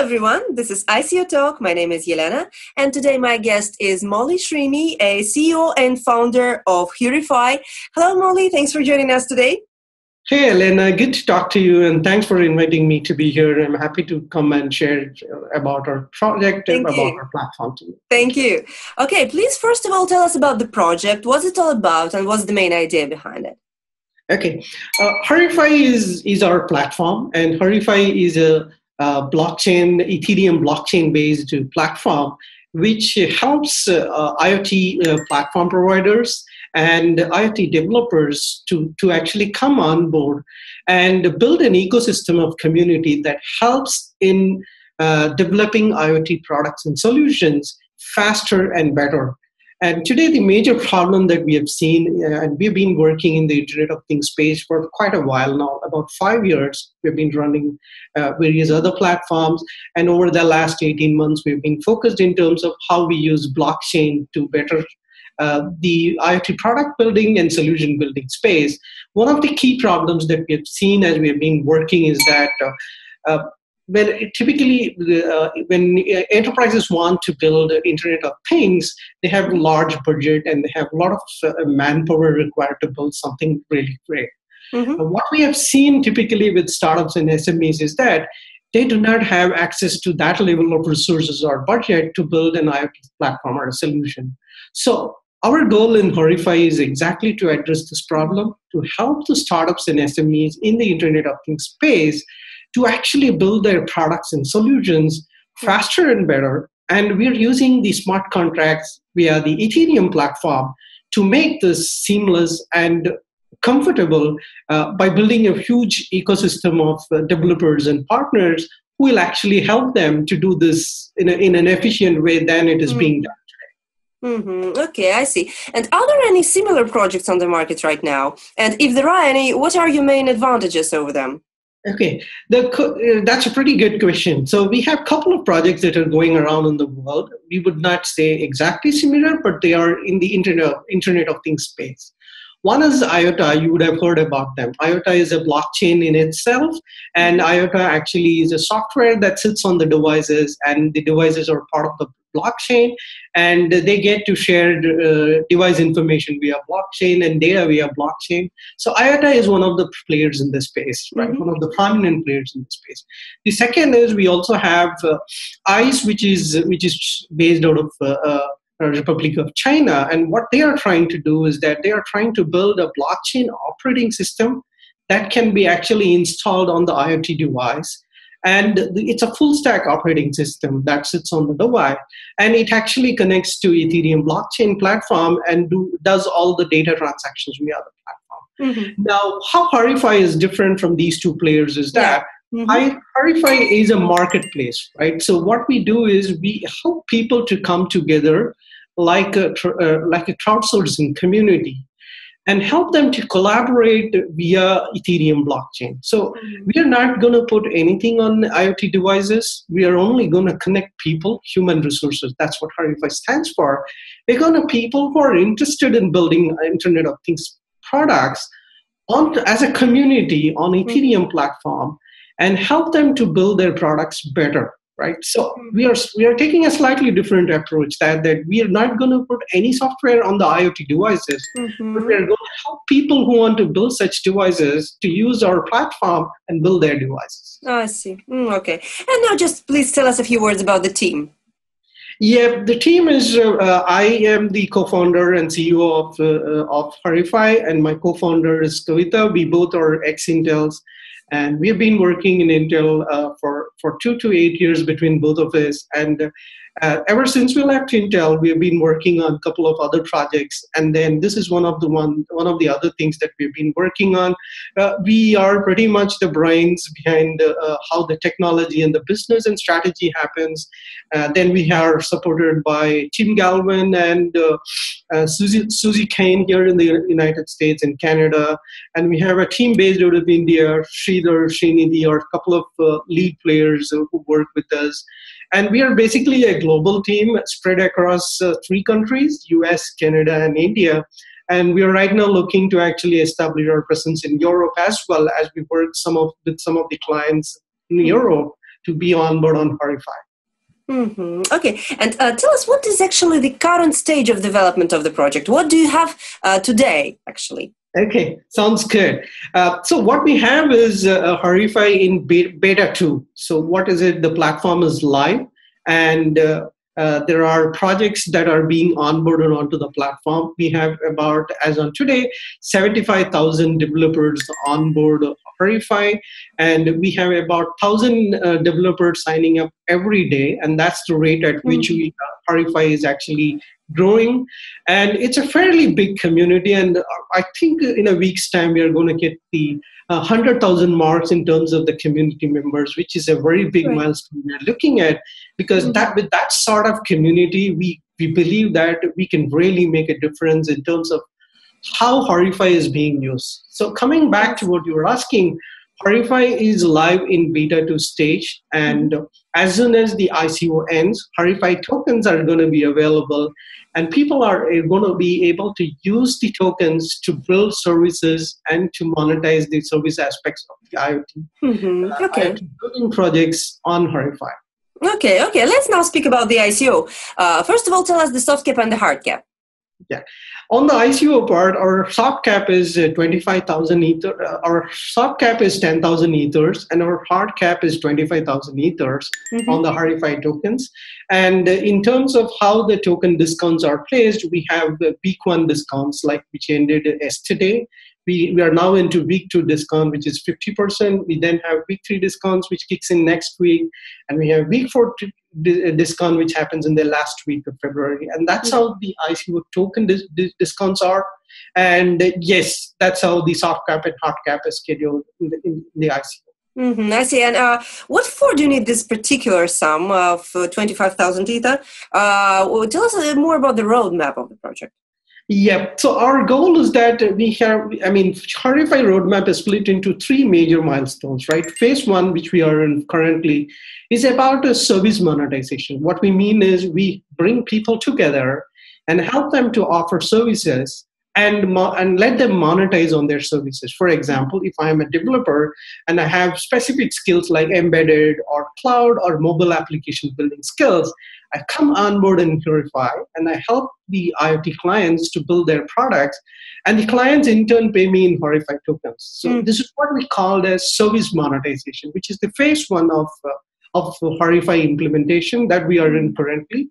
everyone, this is ICO Talk. My name is Yelena, and today my guest is Molly Srini, a CEO and founder of Hurify. Hello, Molly. Thanks for joining us today. Hey, Elena, good to talk to you, and thanks for inviting me to be here. I'm happy to come and share about our project and about our platform too. Thank you. Okay, please first of all tell us about the project. What's it all about, and what's the main idea behind it? Okay, Hurify is our platform, and Hurify is a Ethereum blockchain-based platform, which helps IoT platform providers and IoT developers to actually come on board and build an ecosystem of community that helps in developing IoT products and solutions faster and better. And today, the major problem that we have seen, and we've been working in the Internet of Things space for quite a while now, about 5 years, we've been running various other platforms. And over the last 18 months, we've been focused in terms of how we use blockchain to better the IoT product building and solution building space. One of the key problems that we have seen as we have been working is that when enterprises want to build Internet of Things, they have a large budget and they have a lot of manpower required to build something really great. Mm-hmm. What we have seen typically with startups and SMEs is that they do not have access to that level of resources or budget to build an IoT platform or a solution. So our goal in Hurify is exactly to address this problem, to help the startups and SMEs in the Internet of Things space to actually build their products and solutions faster and better. And we're using the smart contracts via the Ethereum platform to make this seamless and comfortable by building a huge ecosystem of developers and partners who will actually help them to do this in an efficient way than it is being done today. Mm-hmm. Okay, I see. And are there any similar projects on the market right now? And if there are any, what are your main advantages over them? Okay, that's a pretty good question. So we have a couple of projects that are going around in the world. We would not say exactly similar, but they are in the Internet of Things space. One is IOTA. You would have heard about them. IOTA is a blockchain in itself, and IOTA actually is a software that sits on the devices, and the devices are part of the blockchain, and they get to share device information via blockchain and data via blockchain. So IOTA is one of the players in this space, right? Mm-hmm. One of the prominent players in this space. The second is we also have ICE, which is based out of Republic of China, and what they are trying to do is that they are trying to build a blockchain operating system that can be actually installed on the IoT device. And it's a full stack operating system that sits on the device, and it actually connects to Ethereum blockchain platform and does all the data transactions via the platform. Mm-hmm. Now, how Hurify is different from these two players is that Hurify is a marketplace, right? So what we do is we help people to come together like a crowdsourcing community and help them to collaborate via Ethereum blockchain. So we are not going to put anything on IoT devices. We are only going to connect people, human resources. That's what Hurify stands for. We're going to people who are interested in building Internet of Things products as a community on Ethereum platform and help them to build their products better. Right, so we are taking a slightly different approach that we are not going to put any software on the IoT devices, but we are going to help people who want to build such devices to use our platform and build their devices. Oh, I see. Okay, and now just please tell us a few words about the team. Yeah, the team is. I am the co-founder and CEO of Hurify, and my co-founder is Kavita. We both are ex-Intels. And we have been working in Intel for 2 to 8 years between both of us. And ever since we left Intel, we have been working on a couple of other projects. And then this is one of the other things that we've been working on. We are pretty much the brains behind how the technology and the business and strategy happens. Then we are supported by Tim Galvin and Susie Kane here in the United States and Canada. And we have a team based out of India, Sridhar, Srinidhi, or a couple of lead players who work with us. And we are basically a global team spread across 3 countries, US, Canada, and India. And we are right now looking to actually establish our presence in Europe as well, as we work with some of the clients in Europe to be on board on Hurify. Okay, and tell us, what is actually the current stage of development of the project? What do you have today, actually? Okay, sounds good. So what we have is Hurify in beta 2. So what is it? The platform is live, and there are projects that are being onboarded onto the platform. We have about, as on today, 75,000 developers on board Hurify, and we have about 1,000 developers signing up every day, and that's the rate at which Hurify is actually growing. And it's a fairly big community, and I think in a week's time we are going to get the 100,000 marks in terms of the community members, which is a very big milestone we're looking at, because that with that sort of community, we believe that we can really make a difference in terms of how Hurify is being used. So coming back to what you were asking, Hurify is live in beta 2 stage, and as soon as the ICO ends, Hurify tokens are going to be available, and people are going to be able to use the tokens to build services and to monetize the service aspects of the IoT, IoT building projects on Hurify. Okay. Let's now speak about the ICO. First of all, tell us the soft cap and the hard cap. Yeah. On the ICO part, our soft cap is 25,000 Ether. Our soft cap is 10,000 Ethers, and our hard cap is 25,000 Ethers on the Hurify tokens. And in terms of how the token discounts are placed, we have week 1 discounts, like which ended yesterday. We are now into week 2 discount, which is 50%. We then have week 3 discounts, which kicks in next week. And we have week 4 discount, which happens in the last week of February. And that's how the ICO token discounts are. And yes, that's how the soft cap and hard cap is scheduled in the ICO. I see. And what for do you need this particular sum of 25,000 Ether? Tell us more about the roadmap of the project. Yeah, so our goal is that we have, Hurify roadmap is split into 3 major milestones, right? Phase 1, which we are in currently, is about a service monetization. What we mean is we bring people together and help them to offer services and let them monetize on their services. For example, if I am a developer and I have specific skills like embedded or cloud or mobile application building skills, I come on board in Purify and I help the IoT clients to build their products, and the clients in turn pay me in Hurify tokens. So this is what we call as service monetization, which is the phase 1 of Hurify implementation that we are in currently.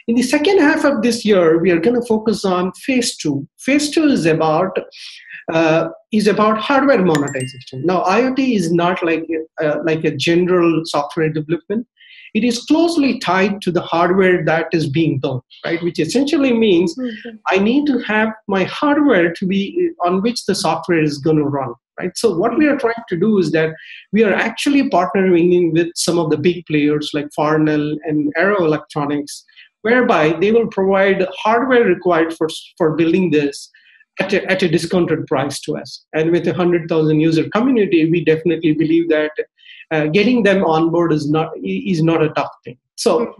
In the second half of this year, we are going to focus on phase 2. Phase 2 is about hardware monetization. Now, IoT is not like a general software development. It is closely tied to the hardware that is being built, right? Which essentially means I need to have my hardware to be on which the software is going to run, right? So what we are trying to do is that we are actually partnering with some of the big players like Farnell and Aero Electronics, whereby they will provide hardware required for building this at a discounted price to us. And with a 100,000 user community, we definitely believe that getting them on board is not a tough thing. So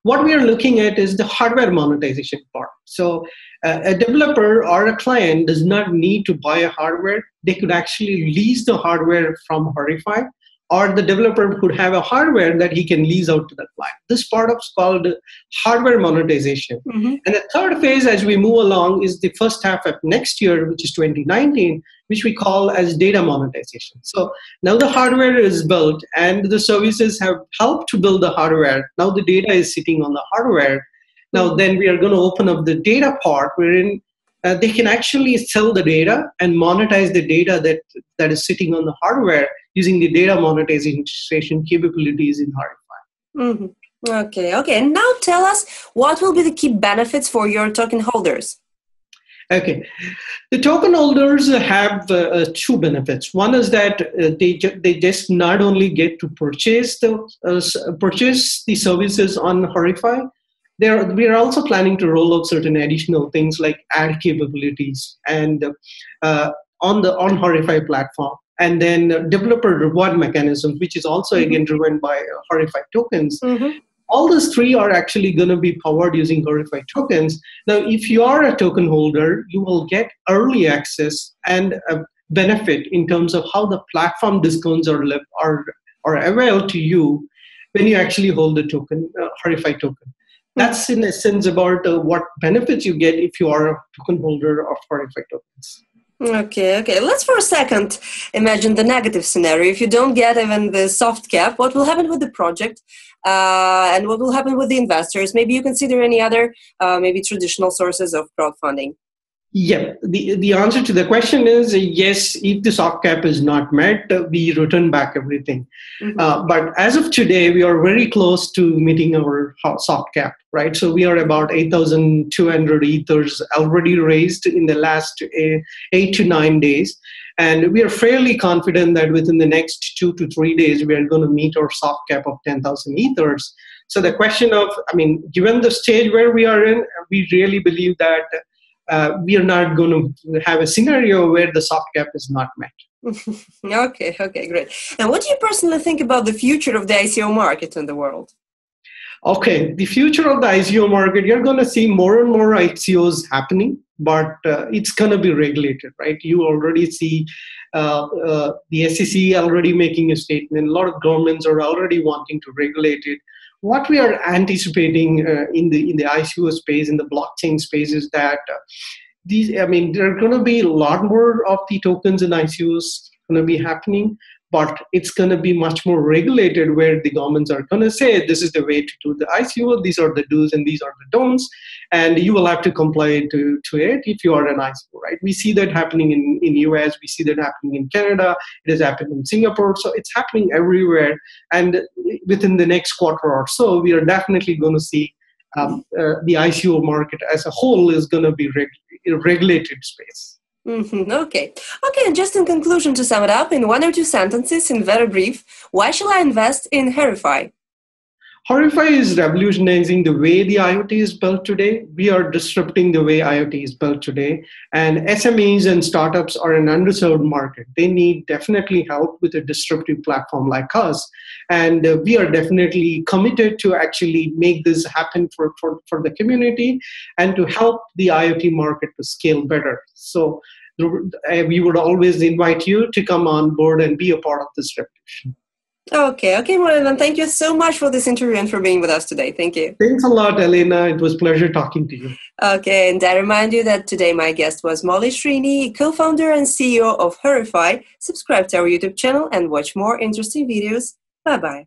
what we are looking at is the hardware monetization part. So a developer or a client does not need to buy a hardware. They could actually lease the hardware from Hurify, or the developer could have a hardware that he can lease out to the client. This part is called hardware monetization. And the third phase as we move along is the first half of next year, which is 2019, which we call as data monetization. So now the hardware is built and the services have helped to build the hardware. Now the data is sitting on the hardware. Now then we are going to open up the data part wherein they can actually sell the data and monetize the data that is sitting on the hardware using the data monetization capabilities in Hurify. Okay. And now tell us, what will be the key benefits for your token holders? Okay. The token holders have 2 benefits. One is that they just not only get to purchase the services on Hurify, we are also planning to roll out certain additional things like ad capabilities and on Hurify platform, and then developer reward mechanisms, which is also again driven by Hurify tokens. All those 3 are actually going to be powered using Hurify tokens. Now, if you are a token holder, you will get early access and a benefit in terms of how the platform discounts are or available to you when you actually hold the token, Hurify token. That's in essence about what benefits you get if you are a token holder of Hurify tokens. Okay. Let's for a second imagine the negative scenario. If you don't get even the soft cap, what will happen with the project and what will happen with the investors? Maybe you consider any other, maybe traditional sources of crowdfunding. Yeah, the answer to the question is yes, if the soft cap is not met, we return back everything. But as of today, we are very close to meeting our soft cap, right? So we are about 8,200 ethers already raised in the last 8 to 9 days. And we are fairly confident that within the next 2 to 3 days, we are going to meet our soft cap of 10,000 ethers. So the question of, given the stage where we are in, we really believe that we are not going to have a scenario where the soft cap is not met. Okay, great. And what do you personally think about the future of the ICO market in the world? Okay, the future of the ICO market, you're going to see more and more ICOs happening, but it's going to be regulated, right? You already see the SEC already making a statement. A lot of governments are already wanting to regulate it. What we are anticipating in the ICO space, in the blockchain space, is that there are going to be a lot more of the tokens in ICOs going to be happening, but it's going to be much more regulated, where the governments are going to say, this is the way to do the ICO, these are the do's and these are the don'ts, and you will have to comply to it if you are an ICO, right? We see that happening in US, we see that happening in Canada, it has happened in Singapore, so it's happening everywhere. And within the next quarter or so, we are definitely going to see the ICO market as a whole is going to be a regulated space. Okay, and just in conclusion, to sum it up in 1 or 2 sentences, in very brief, why shall I invest in Hurify? Hurify is revolutionizing the way the IoT is built today. We are disrupting the way IoT is built today. And SMEs and startups are an underserved market. They need definitely help with a disruptive platform like us. And we are definitely committed to actually make this happen for the community and to help the IoT market to scale better. So we would always invite you to come on board and be a part of this revolution. Okay, Murugan, thank you so much for this interview and for being with us today. Thank you. Thanks a lot, Elena. It was a pleasure talking to you. Okay, and I remind you that today my guest was Molly Srini, co-founder and CEO of Hurify. Subscribe to our YouTube channel and watch more interesting videos. Bye-bye.